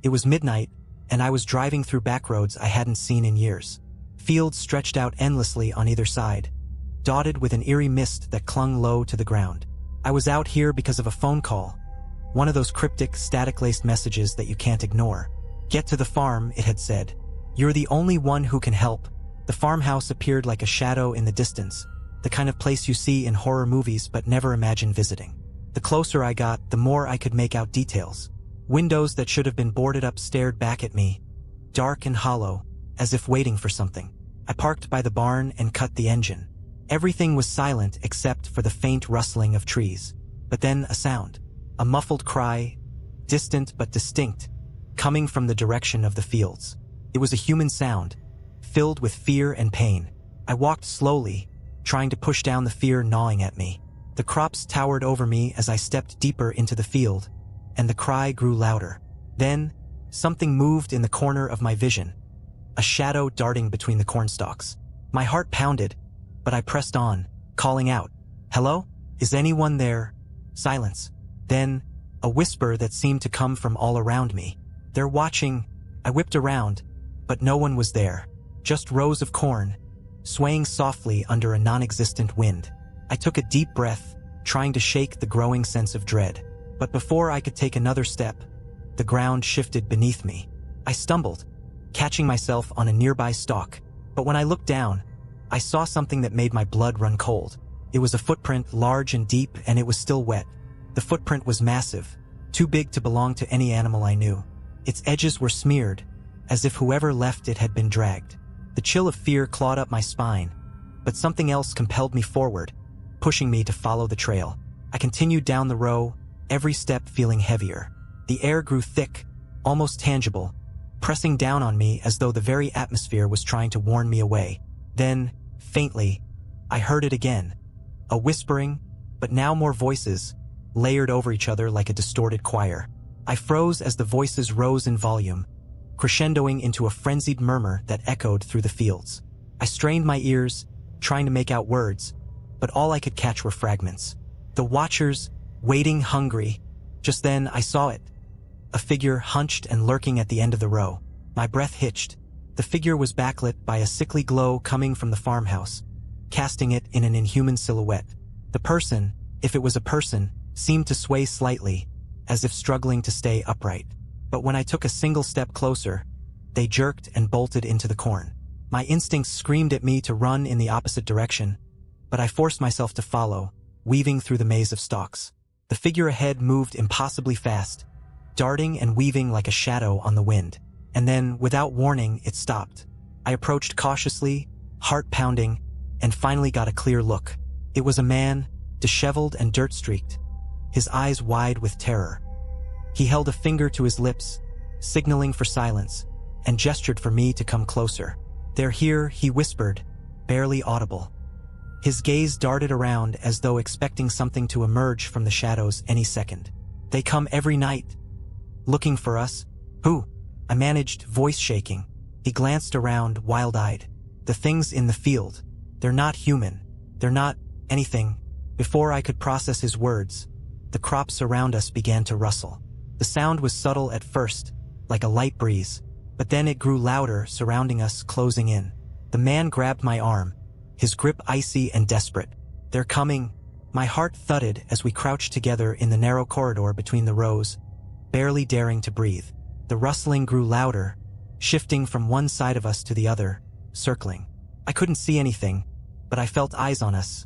It was midnight, and I was driving through backroads I hadn't seen in years. Fields stretched out endlessly on either side, dotted with an eerie mist that clung low to the ground. I was out here because of a phone call, one of those cryptic, static-laced messages that you can't ignore. "Get to the farm," it had said. "You're the only one who can help." The farmhouse appeared like a shadow in the distance, the kind of place you see in horror movies but never imagine visiting. The closer I got, the more I could make out details. Windows that should have been boarded up stared back at me, dark and hollow, as if waiting for something. I parked by the barn and cut the engine. Everything was silent except for the faint rustling of trees. But then a sound. A muffled cry, distant but distinct, coming from the direction of the fields. It was a human sound, filled with fear and pain. I walked slowly, trying to push down the fear gnawing at me. The crops towered over me as I stepped deeper into the field, and the cry grew louder. Then, something moved in the corner of my vision, a shadow darting between the cornstalks. My heart pounded, but I pressed on, calling out, "Hello? Is anyone there?" Silence. Then, a whisper that seemed to come from all around me. "They're watching." I whipped around, but no one was there. Just rows of corn, swaying softly under a non-existent wind. I took a deep breath, trying to shake the growing sense of dread. But before I could take another step, the ground shifted beneath me. I stumbled, catching myself on a nearby stalk. But when I looked down, I saw something that made my blood run cold. It was a footprint, large and deep, and it was still wet. The footprint was massive, too big to belong to any animal I knew. Its edges were smeared, as if whoever left it had been dragged. The chill of fear clawed up my spine, but something else compelled me forward, pushing me to follow the trail. I continued down the row, every step feeling heavier. The air grew thick, almost tangible, pressing down on me as though the very atmosphere was trying to warn me away. Then, faintly, I heard it again. A whispering, but now more voices, layered over each other like a distorted choir. I froze as the voices rose in volume, crescendoing into a frenzied murmur that echoed through the fields. I strained my ears, trying to make out words, but all I could catch were fragments. The watchers, waiting hungry. Just then I saw it. A figure hunched and lurking at the end of the row. My breath hitched. The figure was backlit by a sickly glow coming from the farmhouse, casting it in an inhuman silhouette. The person, if it was a person, seemed to sway slightly, as if struggling to stay upright. But when I took a single step closer, they jerked and bolted into the corn. My instincts screamed at me to run in the opposite direction, but I forced myself to follow, weaving through the maze of stalks. The figure ahead moved impossibly fast, darting and weaving like a shadow on the wind. And then, without warning, it stopped. I approached cautiously, heart pounding, and finally got a clear look. It was a man, disheveled and dirt-streaked, his eyes wide with terror. He held a finger to his lips, signaling for silence, and gestured for me to come closer. "They're here," he whispered, barely audible. His gaze darted around as though expecting something to emerge from the shadows any second. "They come every night. Looking for us." "Who?" I managed, voice shaking. He glanced around, wild-eyed. "The things in the field. They're not human. They're not anything." Before I could process his words, the crops around us began to rustle. The sound was subtle at first, like a light breeze, but then it grew louder, surrounding us, closing in. The man grabbed my arm, his grip icy and desperate. "They're coming." My heart thudded as we crouched together in the narrow corridor between the rows, barely daring to breathe. The rustling grew louder, shifting from one side of us to the other, circling. I couldn't see anything, but I felt eyes on us.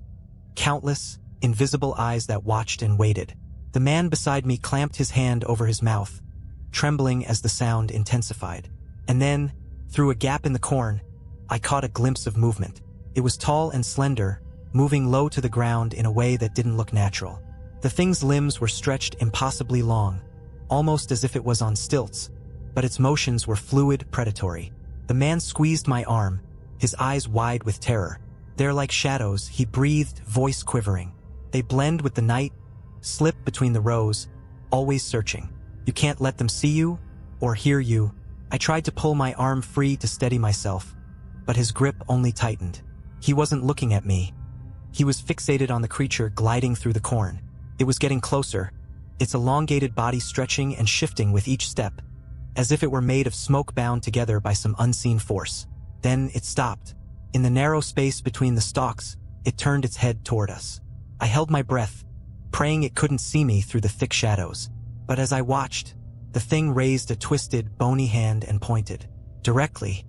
Countless, invisible eyes that watched and waited. The man beside me clamped his hand over his mouth, trembling as the sound intensified. And then, through a gap in the corn, I caught a glimpse of movement. It was tall and slender, moving low to the ground in a way that didn't look natural. The thing's limbs were stretched impossibly long, almost as if it was on stilts, but its motions were fluid, predatory. The man squeezed my arm, his eyes wide with terror. "They're like shadows," he breathed, voice quivering. "They blend with the night, slip between the rows, always searching. You can't let them see you or hear you." I tried to pull my arm free to steady myself, but his grip only tightened. He wasn't looking at me. He was fixated on the creature gliding through the corn. It was getting closer, its elongated body stretching and shifting with each step, as if it were made of smoke bound together by some unseen force. Then it stopped. In the narrow space between the stalks, it turned its head toward us. I held my breath, praying it couldn't see me through the thick shadows. But as I watched, the thing raised a twisted, bony hand and pointed directly.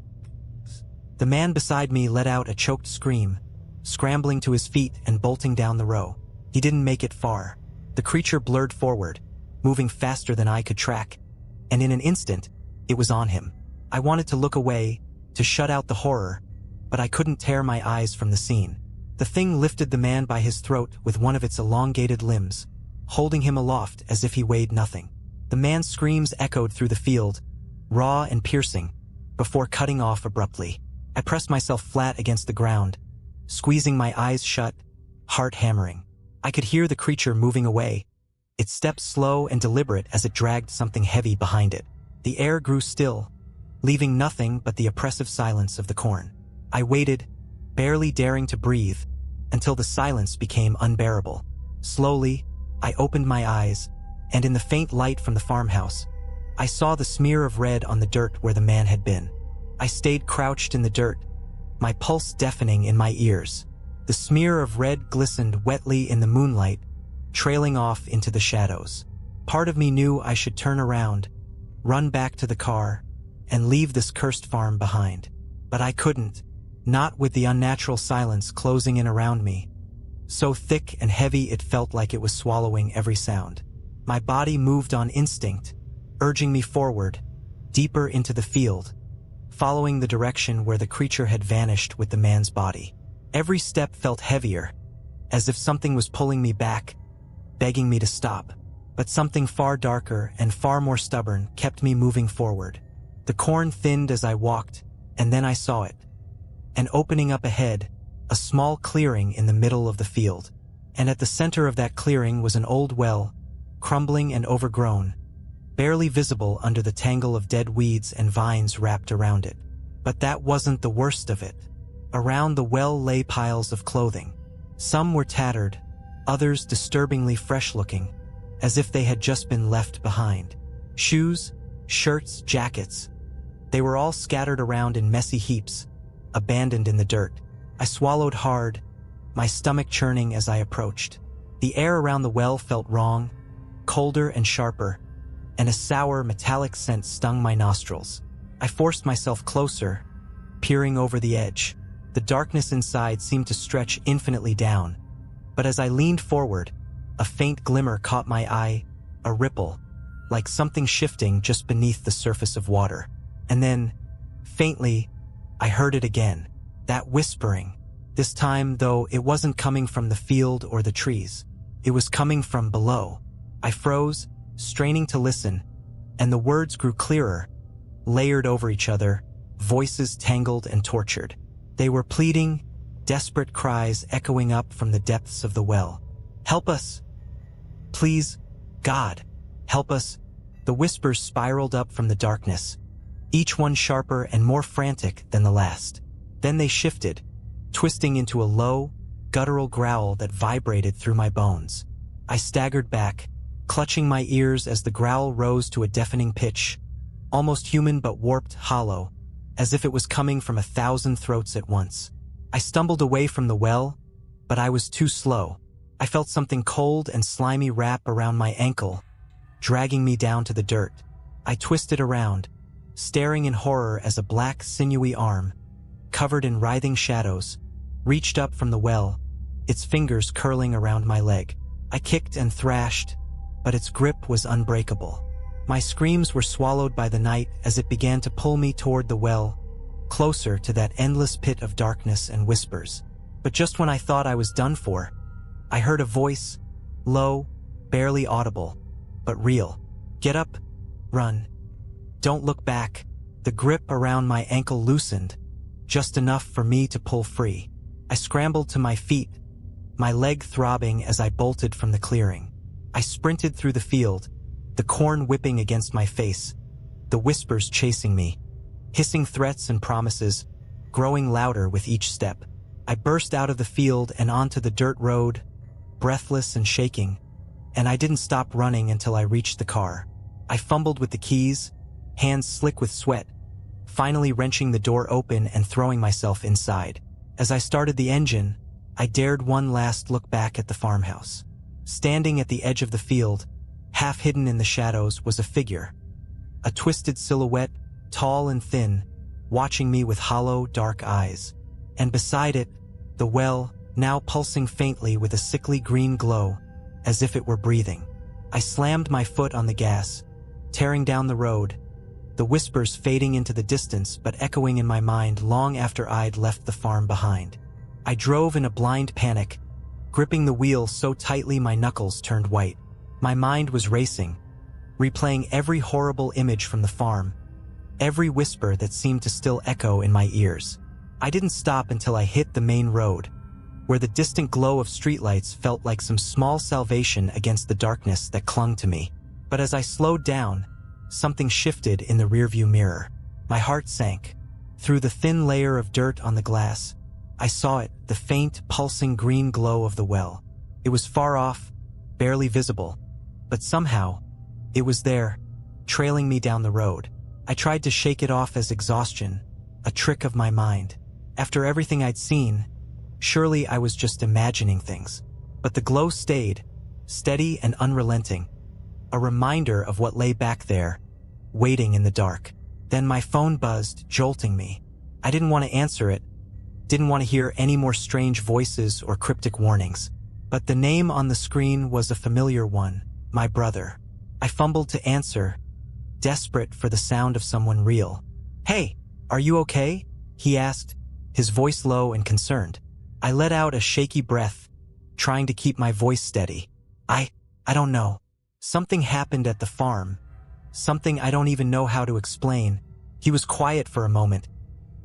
The man beside me let out a choked scream, scrambling to his feet and bolting down the row. He didn't make it far. The creature blurred forward, moving faster than I could track, and in an instant, it was on him. I wanted to look away, to shut out the horror, but I couldn't tear my eyes from the scene. The thing lifted the man by his throat with one of its elongated limbs, holding him aloft as if he weighed nothing. The man's screams echoed through the field, raw and piercing, before cutting off abruptly. I pressed myself flat against the ground, squeezing my eyes shut, heart hammering. I could hear the creature moving away, its steps slow and deliberate as it dragged something heavy behind it. The air grew still, leaving nothing but the oppressive silence of the corn. I waited, barely daring to breathe, until the silence became unbearable. Slowly, I opened my eyes, and in the faint light from the farmhouse, I saw the smear of red on the dirt where the man had been. I stayed crouched in the dirt, my pulse deafening in my ears. The smear of red glistened wetly in the moonlight, trailing off into the shadows. Part of me knew I should turn around, run back to the car, and leave this cursed farm behind. But I couldn't, not with the unnatural silence closing in around me. So thick and heavy it felt like it was swallowing every sound. My body moved on instinct, urging me forward, deeper into the field, following the direction where the creature had vanished with the man's body. Every step felt heavier, as if something was pulling me back, begging me to stop. But something far darker and far more stubborn kept me moving forward. The corn thinned as I walked, and then I saw it. An opening up ahead, a small clearing in the middle of the field. And at the center of that clearing was an old well, crumbling and overgrown, barely visible under the tangle of dead weeds and vines wrapped around it. But that wasn't the worst of it. Around the well lay piles of clothing. Some were tattered, others disturbingly fresh-looking, as if they had just been left behind. Shoes, shirts, jackets. They were all scattered around in messy heaps, abandoned in the dirt. I swallowed hard, my stomach churning as I approached. The air around the well felt wrong, colder and sharper, and a sour, metallic scent stung my nostrils. I forced myself closer, peering over the edge. The darkness inside seemed to stretch infinitely down, but as I leaned forward, a faint glimmer caught my eye, a ripple, like something shifting just beneath the surface of water. And then, faintly, I heard it again, that whispering. This time, though, it wasn't coming from the field or the trees. It was coming from below. I froze, straining to listen, and the words grew clearer, layered over each other, voices tangled and tortured. They were pleading, desperate cries echoing up from the depths of the well. "Help us! Please, God, help us!" The whispers spiraled up from the darkness, each one sharper and more frantic than the last. Then they shifted, twisting into a low, guttural growl that vibrated through my bones. I staggered back, clutching my ears as the growl rose to a deafening pitch, almost human but warped, hollow, as if it was coming from 1,000 throats at once. I stumbled away from the well, but I was too slow. I felt something cold and slimy wrap around my ankle, dragging me down to the dirt. I twisted around, staring in horror as a black, sinewy arm, covered in writhing shadows, reached up from the well, its fingers curling around my leg. I kicked and thrashed, but its grip was unbreakable. My screams were swallowed by the night as it began to pull me toward the well, closer to that endless pit of darkness and whispers. But just when I thought I was done for, I heard a voice, low, barely audible, but real. "Get up, run. Don't look back." The grip around my ankle loosened, just enough for me to pull free. I scrambled to my feet, my leg throbbing as I bolted from the clearing. I sprinted through the field, the corn whipping against my face, the whispers chasing me, hissing threats and promises, growing louder with each step. I burst out of the field and onto the dirt road, breathless and shaking, and I didn't stop running until I reached the car. I fumbled with the keys, hands slick with sweat, finally wrenching the door open and throwing myself inside. As I started the engine, I dared one last look back at the farmhouse. Standing at the edge of the field, half hidden in the shadows, was a figure. A twisted silhouette, tall and thin, watching me with hollow, dark eyes. And beside it, the well, now pulsing faintly with a sickly green glow, as if it were breathing. I slammed my foot on the gas, tearing down the road, the whispers fading into the distance but echoing in my mind long after I'd left the farm behind. I drove in a blind panic, gripping the wheel so tightly my knuckles turned white. My mind was racing, replaying every horrible image from the farm, every whisper that seemed to still echo in my ears. I didn't stop until I hit the main road, where the distant glow of streetlights felt like some small salvation against the darkness that clung to me. But as I slowed down, something shifted in the rearview mirror. My heart sank. Through the thin layer of dirt on the glass, I saw it, the faint, pulsing green glow of the well. It was far off, barely visible, but somehow, it was there, trailing me down the road. I tried to shake it off as exhaustion, a trick of my mind. After everything I'd seen, surely I was just imagining things. But the glow stayed, steady and unrelenting, a reminder of what lay back there, waiting in the dark. Then my phone buzzed, jolting me. I didn't want to answer it, didn't want to hear any more strange voices or cryptic warnings. But the name on the screen was a familiar one, my brother. I fumbled to answer, desperate for the sound of someone real. "Hey, are you okay?" he asked, his voice low and concerned. I let out a shaky breath, trying to keep my voice steady. I don't know. Something happened at the farm. Something I don't even know how to explain." He was quiet for a moment,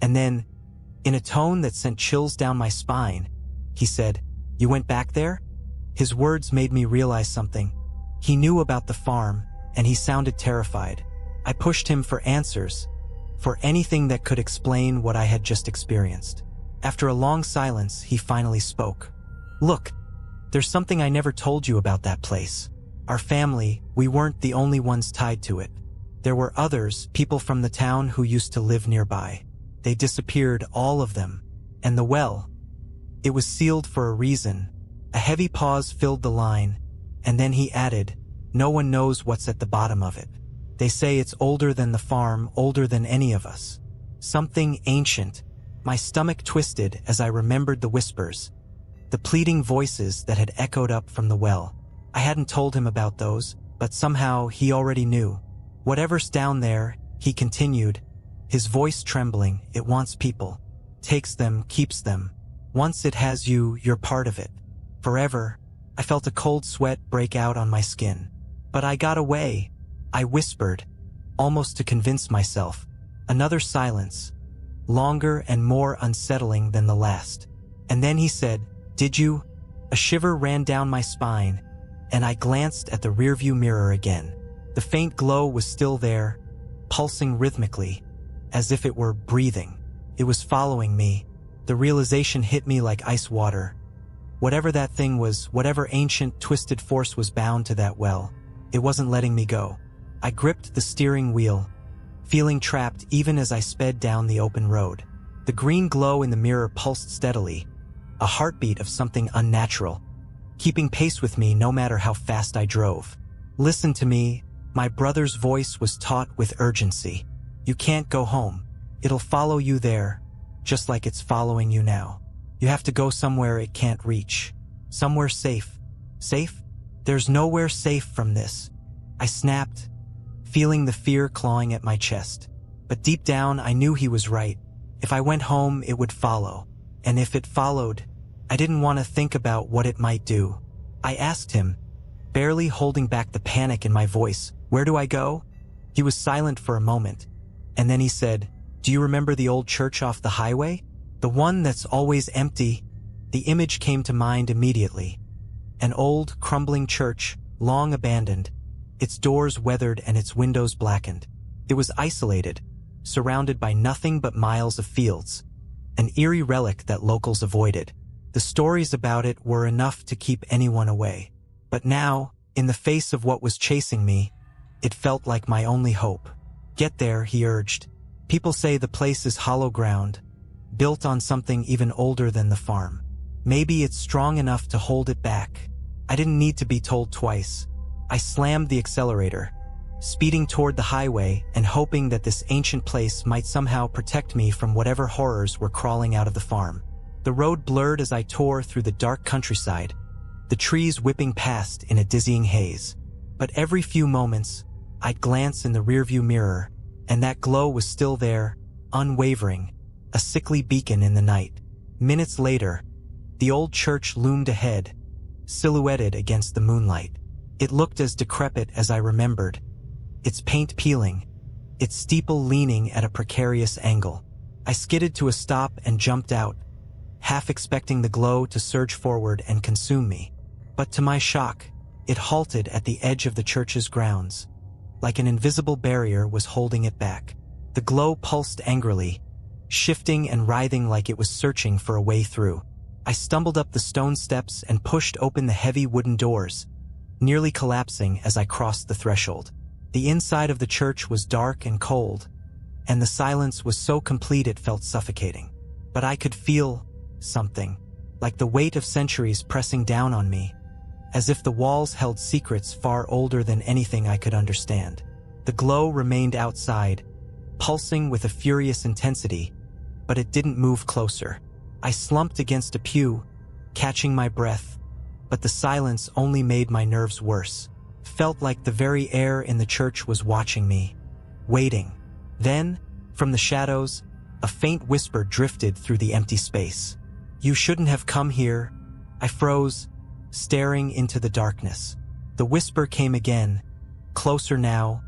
and then, in a tone that sent chills down my spine, he said, "You went back there?" His words made me realize something. He knew about the farm, and he sounded terrified. I pushed him for answers, for anything that could explain what I had just experienced. After a long silence, he finally spoke. "Look, there's something I never told you about that place. Our family, we weren't the only ones tied to it. There were others, people from the town who used to live nearby. They disappeared, all of them. And the well, it was sealed for a reason." A heavy pause filled the line, and then he added, "No one knows what's at the bottom of it. They say it's older than the farm, older than any of us. Something ancient." My stomach twisted as I remembered the whispers, the pleading voices that had echoed up from the well. I hadn't told him about those, but somehow he already knew. "Whatever's down there," he continued, his voice trembling, "it wants people. Takes them, keeps them. Once it has you, you're part of it. Forever." I felt a cold sweat break out on my skin. "But I got away," I whispered, almost to convince myself. Another silence, longer and more unsettling than the last. And then he said, "Did you?" A shiver ran down my spine, and I glanced at the rearview mirror again. The faint glow was still there, pulsing rhythmically, as if it were breathing. It was following me. The realization hit me like ice water. Whatever that thing was, whatever ancient, twisted force was bound to that well, it wasn't letting me go. I gripped the steering wheel, feeling trapped even as I sped down the open road. The green glow in the mirror pulsed steadily, a heartbeat of something unnatural, keeping pace with me no matter how fast I drove. "Listen to me," my brother's voice was taut with urgency. "You can't go home. It'll follow you there, just like it's following you now. You have to go somewhere it can't reach. Somewhere safe." "Safe? There's nowhere safe from this," I snapped, feeling the fear clawing at my chest. But deep down, I knew he was right. If I went home, it would follow. And if it followed, I didn't want to think about what it might do. I asked him, barely holding back the panic in my voice, "Where do I go?" He was silent for a moment, and then he said, "Do you remember the old church off the highway? The one that's always empty?" The image came to mind immediately. An old, crumbling church, long abandoned, its doors weathered and its windows blackened. It was isolated, surrounded by nothing but miles of fields, an eerie relic that locals avoided. The stories about it were enough to keep anyone away. But now, in the face of what was chasing me, it felt like my only hope. "Get there," he urged. "People say the place is hollow ground, built on something even older than the farm. Maybe it's strong enough to hold it back." I didn't need to be told twice. I slammed the accelerator, speeding toward the highway and hoping that this ancient place might somehow protect me from whatever horrors were crawling out of the farm. The road blurred as I tore through the dark countryside, the trees whipping past in a dizzying haze. But every few moments, I'd glance in the rearview mirror, and that glow was still there, unwavering, a sickly beacon in the night. Minutes later, the old church loomed ahead, silhouetted against the moonlight. It looked as decrepit as I remembered, its paint peeling, its steeple leaning at a precarious angle. I skidded to a stop and jumped out, half expecting the glow to surge forward and consume me. But to my shock, it halted at the edge of the church's grounds, like an invisible barrier was holding it back. The glow pulsed angrily, shifting and writhing like it was searching for a way through. I stumbled up the stone steps and pushed open the heavy wooden doors, nearly collapsing as I crossed the threshold. The inside of the church was dark and cold, and the silence was so complete it felt suffocating. But I could feel something, like the weight of centuries pressing down on me, as if the walls held secrets far older than anything I could understand. The glow remained outside, pulsing with a furious intensity, but it didn't move closer. I slumped against a pew, catching my breath, but the silence only made my nerves worse. Felt like the very air in the church was watching me, waiting. Then, from the shadows, a faint whisper drifted through the empty space. "You shouldn't have come here." I froze, staring into the darkness. The whisper came again, closer now,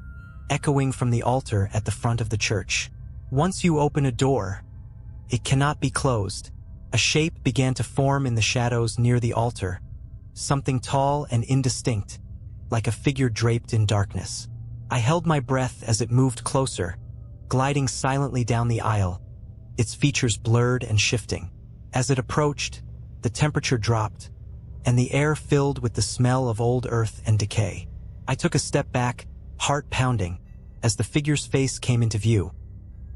echoing from the altar at the front of the church. "Once you open a door, it cannot be closed." A shape began to form in the shadows near the altar, something tall and indistinct, like a figure draped in darkness. I held my breath as it moved closer, gliding silently down the aisle, its features blurred and shifting. As it approached, the temperature dropped, and the air filled with the smell of old earth and decay. I took a step back, heart pounding, as the figure's face came into view.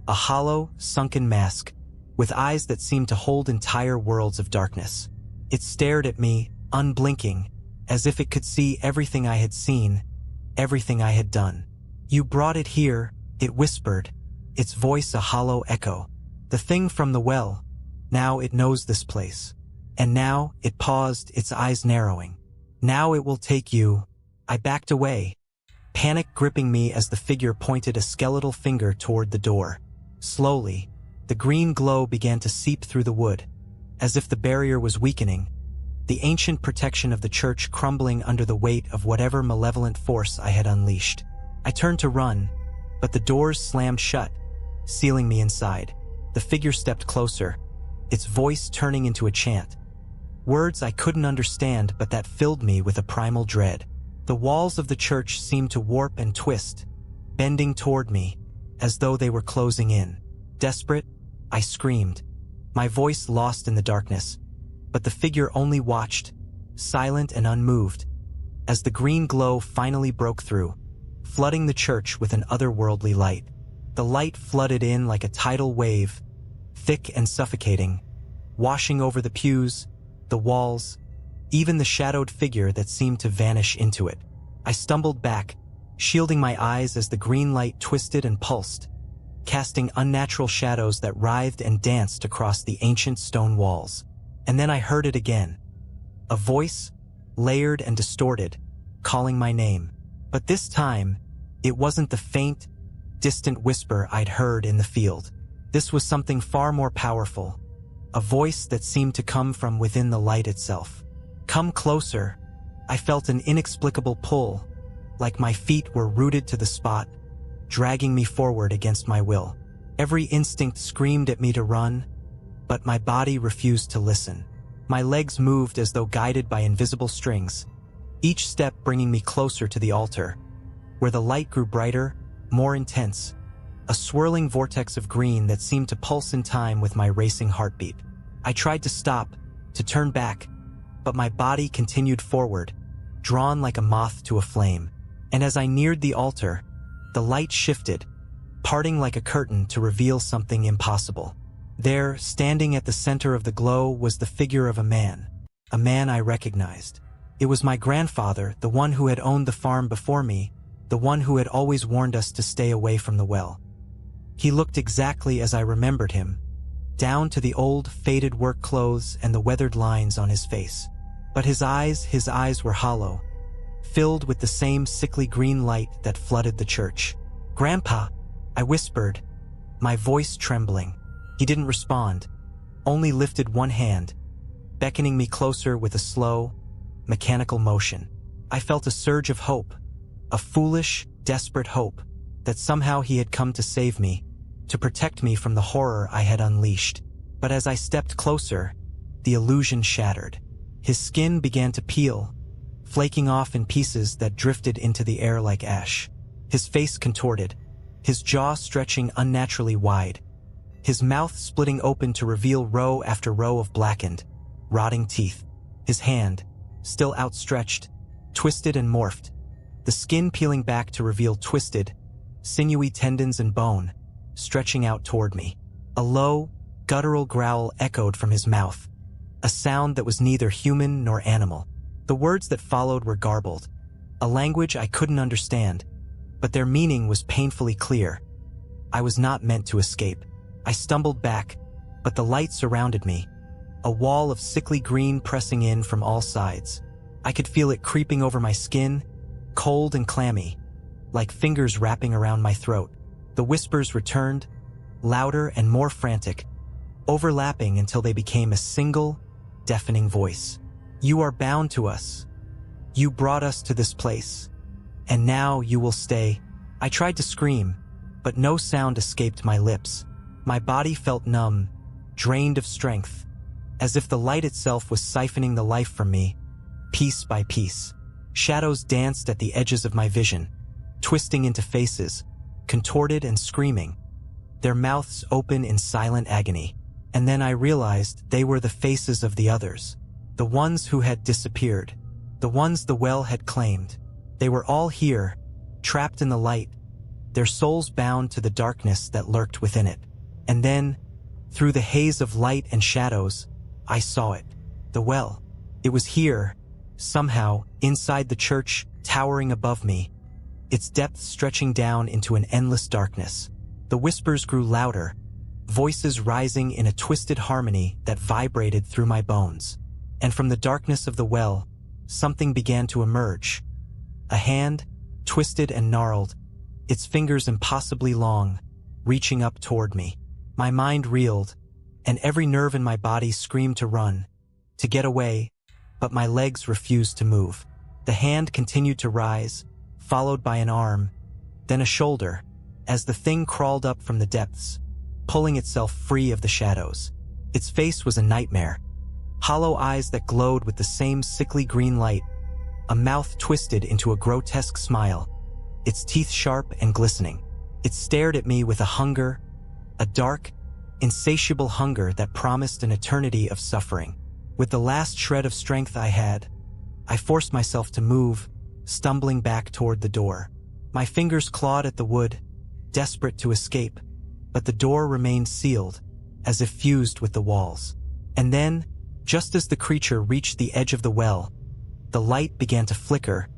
A hollow, sunken mask, with eyes that seemed to hold entire worlds of darkness. It stared at me, unblinking, as if it could see everything I had seen, everything I had done. "You brought it here," it whispered, its voice a hollow echo. "The thing from the well. Now it knows this place. And now," it paused, its eyes narrowing, "now it will take you." I backed away, panic gripping me as the figure pointed a skeletal finger toward the door. Slowly, the green glow began to seep through the wood, as if the barrier was weakening, the ancient protection of the church crumbling under the weight of whatever malevolent force I had unleashed. I turned to run, but the doors slammed shut, sealing me inside. The figure stepped closer, its voice turning into a chant. Words I couldn't understand but that filled me with a primal dread. The walls of the church seemed to warp and twist, bending toward me, as though they were closing in. Desperate, I screamed, my voice lost in the darkness, but the figure only watched, silent and unmoved, as the green glow finally broke through, flooding the church with an otherworldly light. The light flooded in like a tidal wave, thick and suffocating, washing over the pews, the walls, even the shadowed figure that seemed to vanish into it. I stumbled back, shielding my eyes as the green light twisted and pulsed, casting unnatural shadows that writhed and danced across the ancient stone walls. And then I heard it again. A voice, layered and distorted, calling my name. But this time, it wasn't the faint, distant whisper I'd heard in the field. This was something far more powerful, a voice that seemed to come from within the light itself. "Come closer." I felt an inexplicable pull, like my feet were rooted to the spot, dragging me forward against my will. Every instinct screamed at me to run, but my body refused to listen. My legs moved as though guided by invisible strings, each step bringing me closer to the altar, where the light grew brighter, more intense, a swirling vortex of green that seemed to pulse in time with my racing heartbeat. I tried to stop, to turn back, but my body continued forward, drawn like a moth to a flame. And as I neared the altar, the light shifted, parting like a curtain to reveal something impossible. There, standing at the center of the glow, was the figure of a man I recognized. It was my grandfather, the one who had owned the farm before me, the one who had always warned us to stay away from the well. He looked exactly as I remembered him, down to the old, faded work clothes and the weathered lines on his face. But his eyes were hollow, filled with the same sickly green light that flooded the church. "Grandpa," I whispered, my voice trembling. He didn't respond, only lifted one hand, beckoning me closer with a slow, mechanical motion. I felt a surge of hope, a foolish, desperate hope that somehow he had come to save me, to protect me from the horror I had unleashed. But as I stepped closer, the illusion shattered. His skin began to peel, flaking off in pieces that drifted into the air like ash. His face contorted, his jaw stretching unnaturally wide, his mouth splitting open to reveal row after row of blackened, rotting teeth. His hand, still outstretched, twisted and morphed, the skin peeling back to reveal twisted, sinewy tendons and bone, stretching out toward me. A low, guttural growl echoed from his mouth, a sound that was neither human nor animal. The words that followed were garbled, a language I couldn't understand, but their meaning was painfully clear. I was not meant to escape. I stumbled back, but the light surrounded me, a wall of sickly green pressing in from all sides. I could feel it creeping over my skin, cold and clammy, like fingers wrapping around my throat. The whispers returned, louder and more frantic, overlapping until they became a single, deafening voice. "You are bound to us. You brought us to this place, and now you will stay." I tried to scream, but no sound escaped my lips. My body felt numb, drained of strength, as if the light itself was siphoning the life from me, piece by piece. Shadows danced at the edges of my vision, twisting into faces, contorted and screaming, their mouths open in silent agony. And then I realized they were the faces of the others, the ones who had disappeared, the ones the well had claimed. They were all here, trapped in the light, their souls bound to the darkness that lurked within it. And then, through the haze of light and shadows, I saw it. The well. It was here, somehow, inside the church, towering above me, its depths stretching down into an endless darkness. The whispers grew louder, voices rising in a twisted harmony that vibrated through my bones. And from the darkness of the well, something began to emerge. A hand, twisted and gnarled, its fingers impossibly long, reaching up toward me. My mind reeled, and every nerve in my body screamed to run, to get away, but my legs refused to move. The hand continued to rise, followed by an arm, then a shoulder, as the thing crawled up from the depths, pulling itself free of the shadows. Its face was a nightmare, hollow eyes that glowed with the same sickly green light, a mouth twisted into a grotesque smile, its teeth sharp and glistening. It stared at me with a hunger, a dark, insatiable hunger that promised an eternity of suffering. With the last shred of strength I had, I forced myself to move, stumbling back toward the door. My fingers clawed at the wood, desperate to escape, but the door remained sealed, as if fused with the walls. And then, just as the creature reached the edge of the well, the light began to flicker,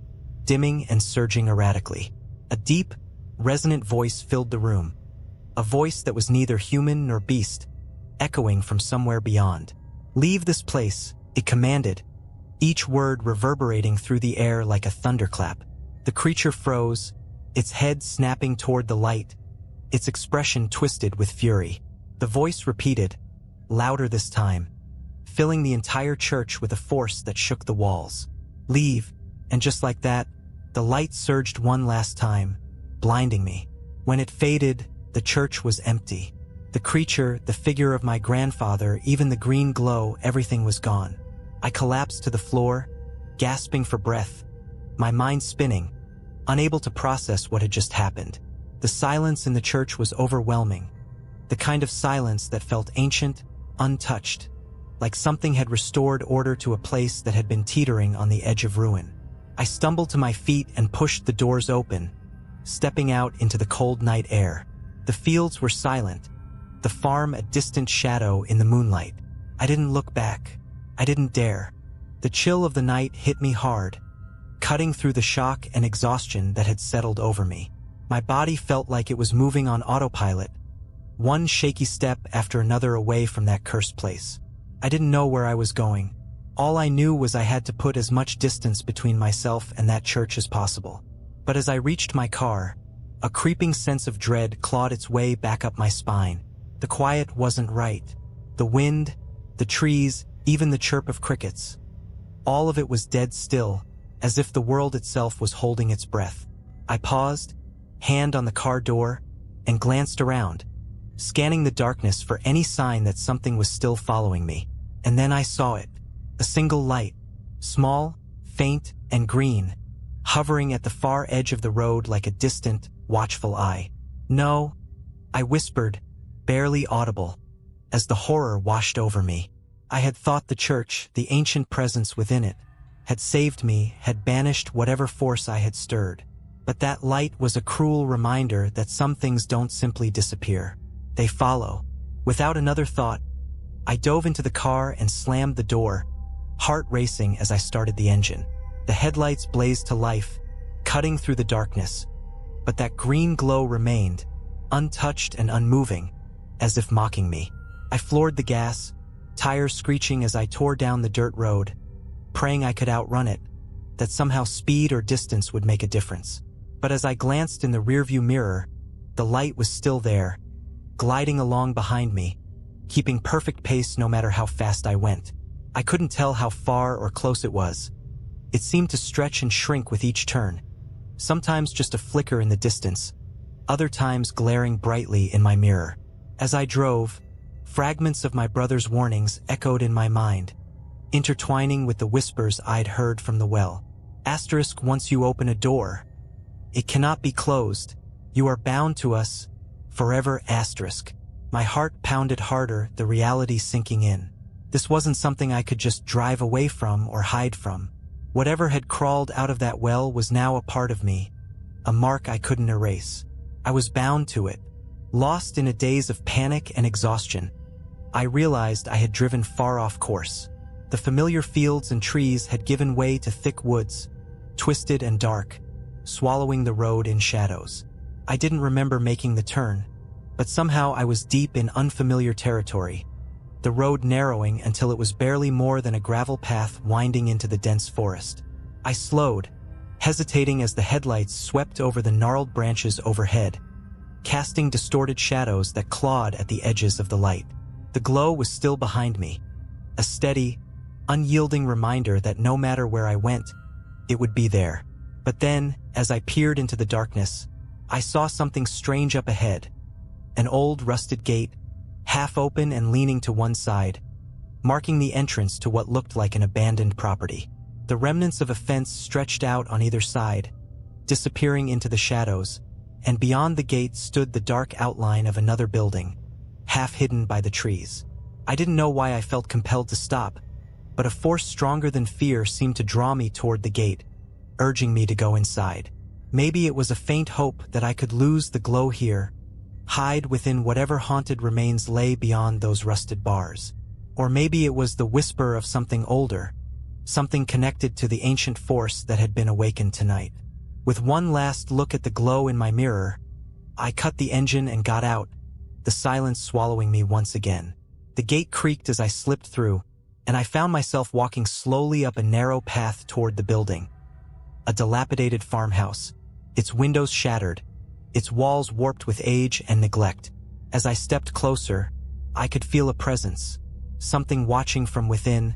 dimming and surging erratically. A deep, resonant voice filled the room, a voice that was neither human nor beast, echoing from somewhere beyond. "Leave this place," it commanded, each word reverberating through the air like a thunderclap. The creature froze, its head snapping toward the light, its expression twisted with fury. The voice repeated, louder this time, filling the entire church with a force that shook the walls. "Leave," and just like that, the light surged one last time, blinding me. When it faded, the church was empty. The creature, the figure of my grandfather, even the green glow, everything was gone. I collapsed to the floor, gasping for breath, my mind spinning, unable to process what had just happened. The silence in the church was overwhelming, the kind of silence that felt ancient, untouched, like something had restored order to a place that had been teetering on the edge of ruin. I stumbled to my feet and pushed the doors open, stepping out into the cold night air. The fields were silent, the farm a distant shadow in the moonlight. I didn't look back. I didn't dare. The chill of the night hit me hard, cutting through the shock and exhaustion that had settled over me. My body felt like it was moving on autopilot, one shaky step after another away from that cursed place. I didn't know where I was going. All I knew was I had to put as much distance between myself and that church as possible. But as I reached my car, a creeping sense of dread clawed its way back up my spine. The quiet wasn't right. The wind, the trees, even the chirp of crickets. All of it was dead still, as if the world itself was holding its breath. I paused, hand on the car door, and glanced around, scanning the darkness for any sign that something was still following me. And then I saw it. A single light, small, faint, and green, hovering at the far edge of the road like a distant, watchful eye. "No," I whispered, barely audible, as the horror washed over me. I had thought the church, the ancient presence within it, had saved me, had banished whatever force I had stirred. But that light was a cruel reminder that some things don't simply disappear. They follow. Without another thought, I dove into the car and slammed the door, heart racing as I started the engine. The headlights blazed to life, cutting through the darkness. But that green glow remained, untouched and unmoving, as if mocking me. I floored the gas, tires screeching as I tore down the dirt road, praying I could outrun it, that somehow speed or distance would make a difference. But as I glanced in the rearview mirror, the light was still there, gliding along behind me, keeping perfect pace no matter how fast I went. I couldn't tell how far or close it was. It seemed to stretch and shrink with each turn, sometimes just a flicker in the distance, other times glaring brightly in my mirror. As I drove, fragments of my brother's warnings echoed in my mind, intertwining with the whispers I'd heard from the well. Asterisk, once you open a door, it cannot be closed. You are bound to us, forever. Asterisk. My heart pounded harder, the reality sinking in. This wasn't something I could just drive away from or hide from. Whatever had crawled out of that well was now a part of me, a mark I couldn't erase. I was bound to it. Lost in a daze of panic and exhaustion, I realized I had driven far off course. The familiar fields and trees had given way to thick woods, twisted and dark, swallowing the road in shadows. I didn't remember making the turn, but somehow I was deep in unfamiliar territory, the road narrowing until it was barely more than a gravel path winding into the dense forest. I slowed, hesitating as the headlights swept over the gnarled branches overhead, casting distorted shadows that clawed at the edges of the light. The glow was still behind me, a steady, unyielding reminder that no matter where I went, it would be there. But then, as I peered into the darkness, I saw something strange up ahead. An old rusted gate, half open and leaning to one side, marking the entrance to what looked like an abandoned property. The remnants of a fence stretched out on either side, disappearing into the shadows, and beyond the gate stood the dark outline of another building, half hidden by the trees. I didn't know why I felt compelled to stop, but a force stronger than fear seemed to draw me toward the gate, urging me to go inside. Maybe it was a faint hope that I could lose the glow here, hide within whatever haunted remains lay beyond those rusted bars. Or maybe it was the whisper of something older, something connected to the ancient force that had been awakened tonight. With one last look at the glow in my mirror, I cut the engine and got out, the silence swallowing me once again. The gate creaked as I slipped through, and I found myself walking slowly up a narrow path toward the building. A dilapidated farmhouse, its windows shattered, its walls warped with age and neglect. As I stepped closer, I could feel a presence, something watching from within,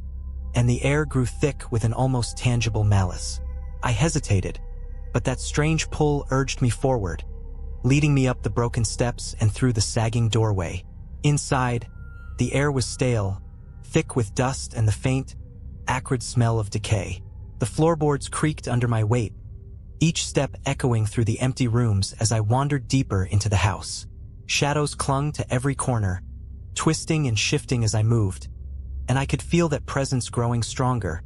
and the air grew thick with an almost tangible malice. I hesitated, but that strange pull urged me forward, leading me up the broken steps and through the sagging doorway. Inside, the air was stale, thick with dust and the faint, acrid smell of decay. The floorboards creaked under my weight, each step echoing through the empty rooms as I wandered deeper into the house. Shadows clung to every corner, twisting and shifting as I moved, and I could feel that presence growing stronger,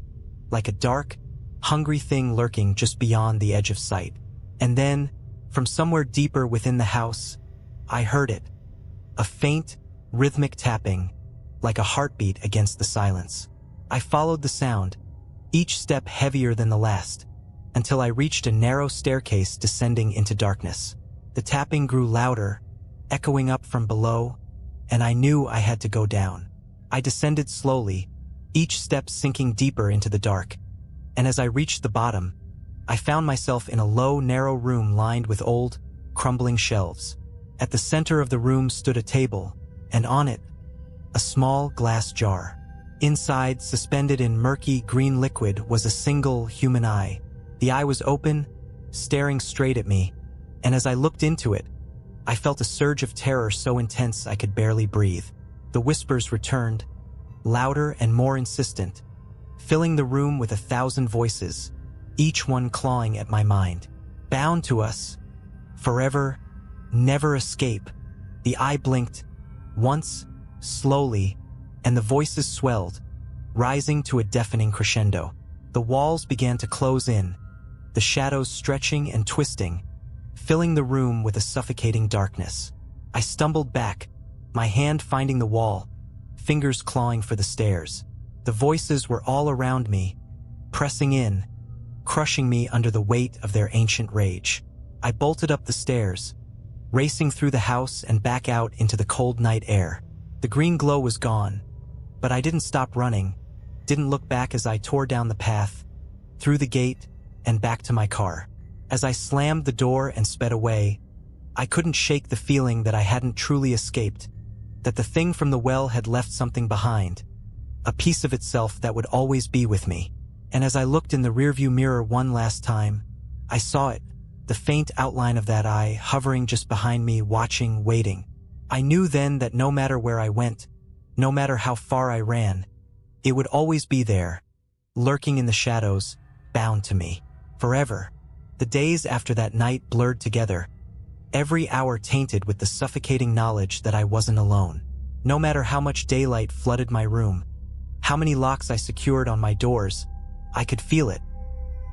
like a dark, hungry thing lurking just beyond the edge of sight. And then, from somewhere deeper within the house, I heard it. A faint, rhythmic tapping, like a heartbeat against the silence. I followed the sound, each step heavier than the last, until I reached a narrow staircase descending into darkness. The tapping grew louder, echoing up from below, and I knew I had to go down. I descended slowly, each step sinking deeper into the dark, and as I reached the bottom, I found myself in a low, narrow room lined with old, crumbling shelves. At the center of the room stood a table, and on it, a small glass jar. Inside, suspended in murky green liquid, was a single human eye. The eye was open, staring straight at me, and as I looked into it, I felt a surge of terror so intense I could barely breathe. The whispers returned, louder and more insistent, filling the room with 1,000 voices, each one clawing at my mind. Bound to us, forever, never escape. The eye blinked, once, slowly, and the voices swelled, rising to a deafening crescendo. The walls began to close in, the shadows stretching and twisting, filling the room with a suffocating darkness. I stumbled back, my hand finding the wall, fingers clawing for the stairs. The voices were all around me, pressing in, crushing me under the weight of their ancient rage. I bolted up the stairs, racing through the house and back out into the cold night air. The green glow was gone, but I didn't stop running, didn't look back as I tore down the path, through the gate, and back to my car. As I slammed the door and sped away, I couldn't shake the feeling that I hadn't truly escaped, that the thing from the well had left something behind, a piece of itself that would always be with me. And as I looked in the rearview mirror one last time, I saw it, the faint outline of that eye hovering just behind me, watching, waiting. I knew then that no matter where I went, no matter how far I ran, it would always be there, lurking in the shadows, bound to me, forever. The days after that night blurred together, every hour tainted with the suffocating knowledge that I wasn't alone. No matter how much daylight flooded my room, how many locks I secured on my doors, I could feel it.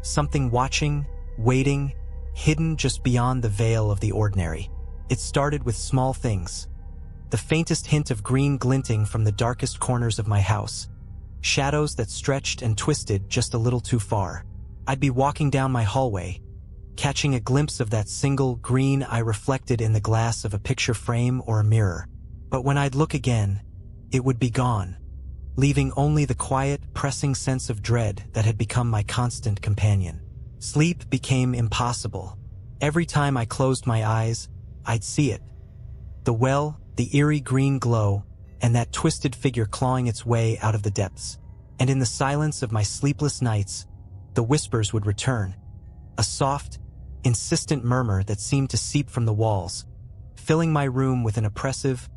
Something watching, waiting, hidden just beyond the veil of the ordinary. It started with small things. The faintest hint of green glinting from the darkest corners of my house. Shadows that stretched and twisted just a little too far. I'd be walking down my hallway, catching a glimpse of that single green eye reflected in the glass of a picture frame or a mirror. But when I'd look again, it would be gone, leaving only the quiet, pressing sense of dread that had become my constant companion. Sleep became impossible. Every time I closed my eyes, I'd see it. The well, the eerie green glow, and that twisted figure clawing its way out of the depths. And in the silence of my sleepless nights, the whispers would return. A soft, insistent murmur that seemed to seep from the walls, filling my room with an oppressive,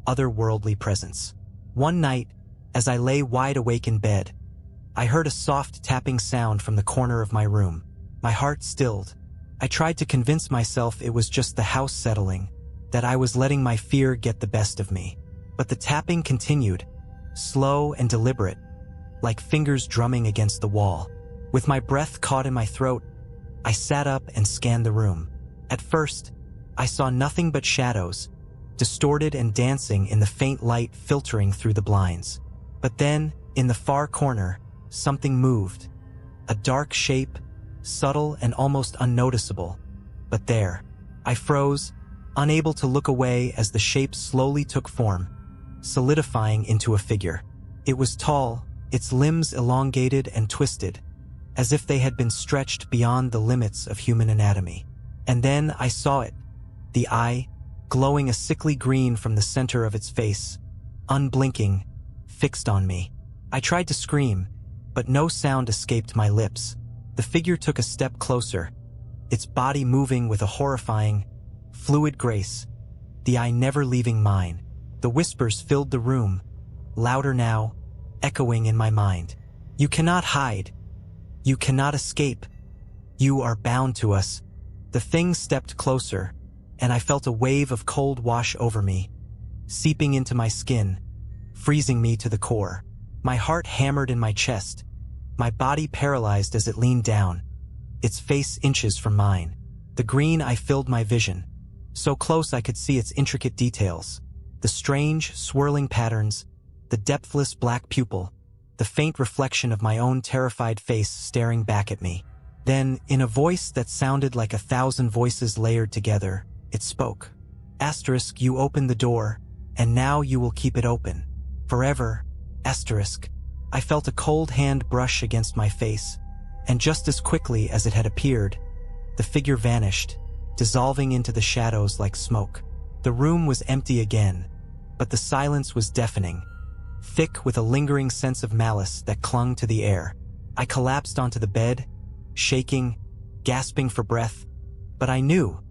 otherworldly presence. One night, as I lay wide awake in bed, I heard a soft tapping sound from the corner of my room. My heart stilled. I tried to convince myself it was just the house settling, that I was letting my fear get the best of me. But the tapping continued, slow and deliberate, like fingers drumming against the wall. With my breath caught in my throat, I sat up and scanned the room. At first, I saw nothing but shadows, distorted and dancing in the faint light filtering through the blinds. But then, in the far corner, something moved. A dark shape, subtle and almost unnoticeable. But there, I froze, unable to look away as the shape slowly took form, solidifying into a figure. It was tall, its limbs elongated and twisted, as if they had been stretched beyond the limits of human anatomy. And then I saw it, the eye, glowing a sickly green from the center of its face, unblinking, fixed on me. I tried to scream, but no sound escaped my lips. The figure took a step closer, its body moving with a horrifying, fluid grace, the eye never leaving mine. The whispers filled the room, louder now, echoing in my mind. You cannot hide. You cannot escape. You are bound to us. The thing stepped closer, and I felt a wave of cold wash over me, seeping into my skin, freezing me to the core. My heart hammered in my chest, my body paralyzed as it leaned down, its face inches from mine. The green eye filled my vision, so close I could see its intricate details. The strange, swirling patterns, the depthless black pupil, the faint reflection of my own terrified face staring back at me. Then, in a voice that sounded like 1,000 voices layered together, it spoke. Asterisk, you opened the door, and now you will keep it open. Forever. Asterisk. I felt a cold hand brush against my face, and just as quickly as it had appeared, the figure vanished, dissolving into the shadows like smoke. The room was empty again, but the silence was deafening, thick with a lingering sense of malice that clung to the air. I collapsed onto the bed, shaking, gasping for breath, but I knew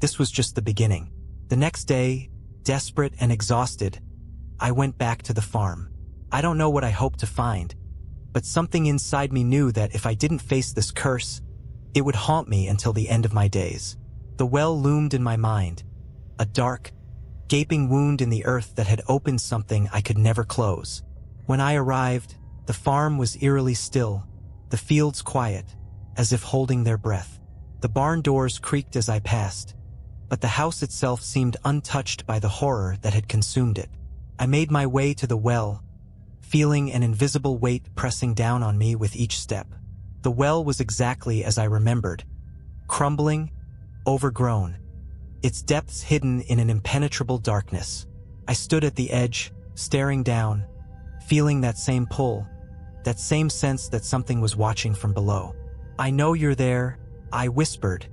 this was just the beginning. The next day, desperate and exhausted, I went back to the farm. I don't know what I hoped to find, but something inside me knew that if I didn't face this curse, it would haunt me until the end of my days. The well loomed in my mind, a dark, gaping wound in the earth that had opened something I could never close. When I arrived, the farm was eerily still, the fields quiet, as if holding their breath. The barn doors creaked as I passed, but the house itself seemed untouched by the horror that had consumed it. I made my way to the well, feeling an invisible weight pressing down on me with each step. The well was exactly as I remembered, crumbling, overgrown, its depths hidden in an impenetrable darkness. I stood at the edge, staring down, feeling that same pull, that same sense that something was watching from below. I know you're there, I whispered,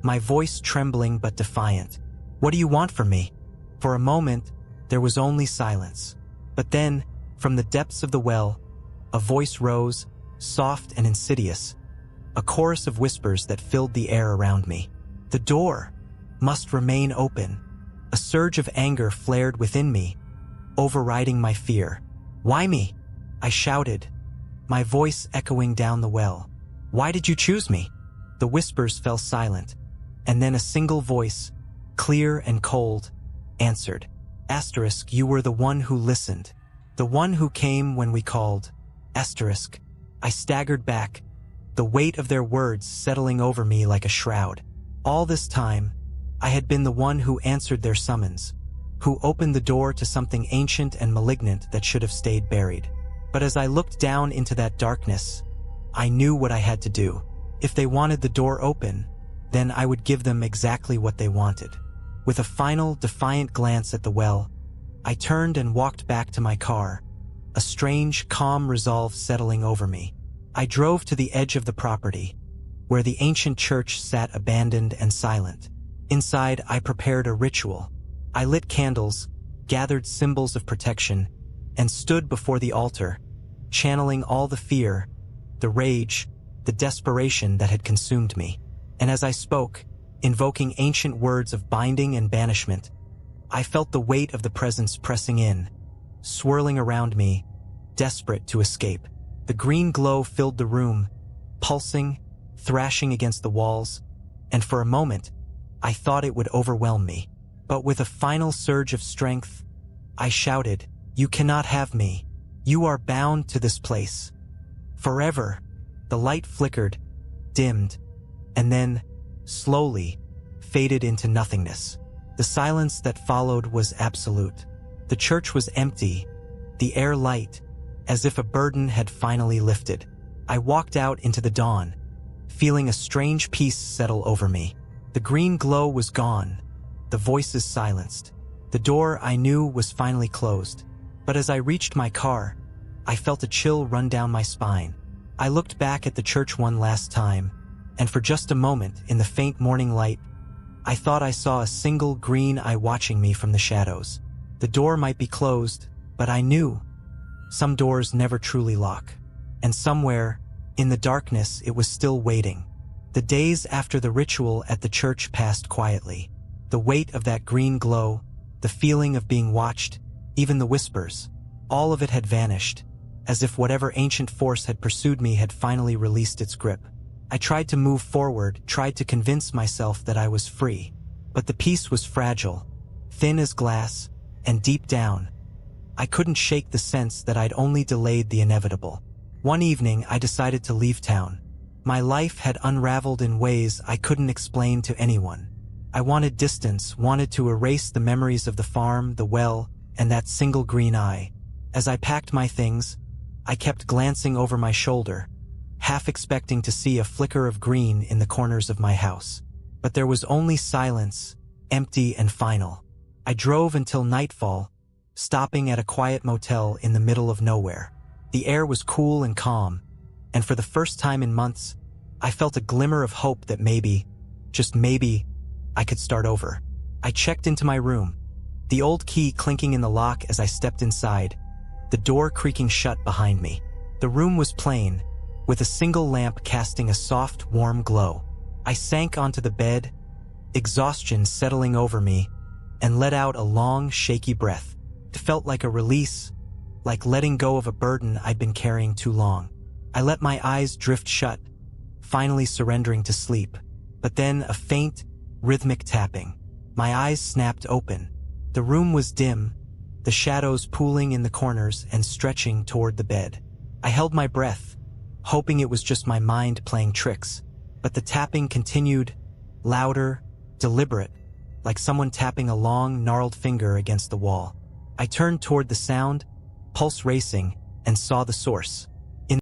my voice trembling but defiant. What do you want from me? For a moment, there was only silence. But then, from the depths of the well, a voice rose, soft and insidious, a chorus of whispers that filled the air around me. The door must remain open. A surge of anger flared within me, overriding my fear. Why me? I shouted, my voice echoing down the well. Why did you choose me? The whispers fell silent, and then a single voice, clear and cold, answered. Asterisk, you were the one who listened, the one who came when we called. Asterisk. I staggered back, the weight of their words settling over me like a shroud. All this time, I had been the one who answered their summons, who opened the door to something ancient and malignant that should have stayed buried. But as I looked down into that darkness, I knew what I had to do. If they wanted the door open, then I would give them exactly what they wanted. With a final, defiant glance at the well, I turned and walked back to my car, a strange, calm resolve settling over me. I drove to the edge of the property, where the ancient church sat abandoned and silent. Inside, I prepared a ritual. I lit candles, gathered symbols of protection, and stood before the altar, channeling all the fear, the rage, the desperation that had consumed me. And as I spoke, invoking ancient words of binding and banishment, I felt the weight of the presence pressing in, swirling around me, desperate to escape. The green glow filled the room, pulsing, thrashing against the walls, and for a moment, I thought it would overwhelm me. But with a final surge of strength, I shouted, "You cannot have me. You are bound to this place. Forever." The light flickered, dimmed, and then, slowly, faded into nothingness. The silence that followed was absolute. The church was empty, the air light, as if a burden had finally lifted. I walked out into the dawn, feeling a strange peace settle over me. The green glow was gone, the voices silenced. The door, I knew, was finally closed. But as I reached my car, I felt a chill run down my spine. I looked back at the church one last time, and for just a moment, in the faint morning light, I thought I saw a single green eye watching me from the shadows. The door might be closed, but I knew some doors never truly lock. And somewhere, in the darkness, it was still waiting. The days after the ritual at the church passed quietly. The weight of that green glow, the feeling of being watched, even the whispers, all of it had vanished, as if whatever ancient force had pursued me had finally released its grip. I tried to move forward, tried to convince myself that I was free, but the peace was fragile, thin as glass, and deep down, I couldn't shake the sense that I'd only delayed the inevitable. One evening, I decided to leave town. My life had unraveled in ways I couldn't explain to anyone. I wanted distance, wanted to erase the memories of the farm, the well, and that single green eye. As I packed my things, I kept glancing over my shoulder, half expecting to see a flicker of green in the corners of my house. But there was only silence, empty and final. I drove until nightfall, stopping at a quiet motel in the middle of nowhere. The air was cool and calm, and for the first time in months, I felt a glimmer of hope that maybe, just maybe, I could start over. I checked into my room, the old key clinking in the lock as I stepped inside, the door creaking shut behind me. The room was plain, with a single lamp casting a soft, warm glow. I sank onto the bed, exhaustion settling over me, and let out a long, shaky breath. It felt like a release, like letting go of a burden I'd been carrying too long. I let my eyes drift shut, finally surrendering to sleep. But then a faint, rhythmic tapping. My eyes snapped open. The room was dim, the shadows pooling in the corners and stretching toward the bed. I held my breath, hoping it was just my mind playing tricks. But the tapping continued, louder, deliberate, like someone tapping a long, gnarled finger against the wall. I turned toward the sound, pulse racing, and saw the source.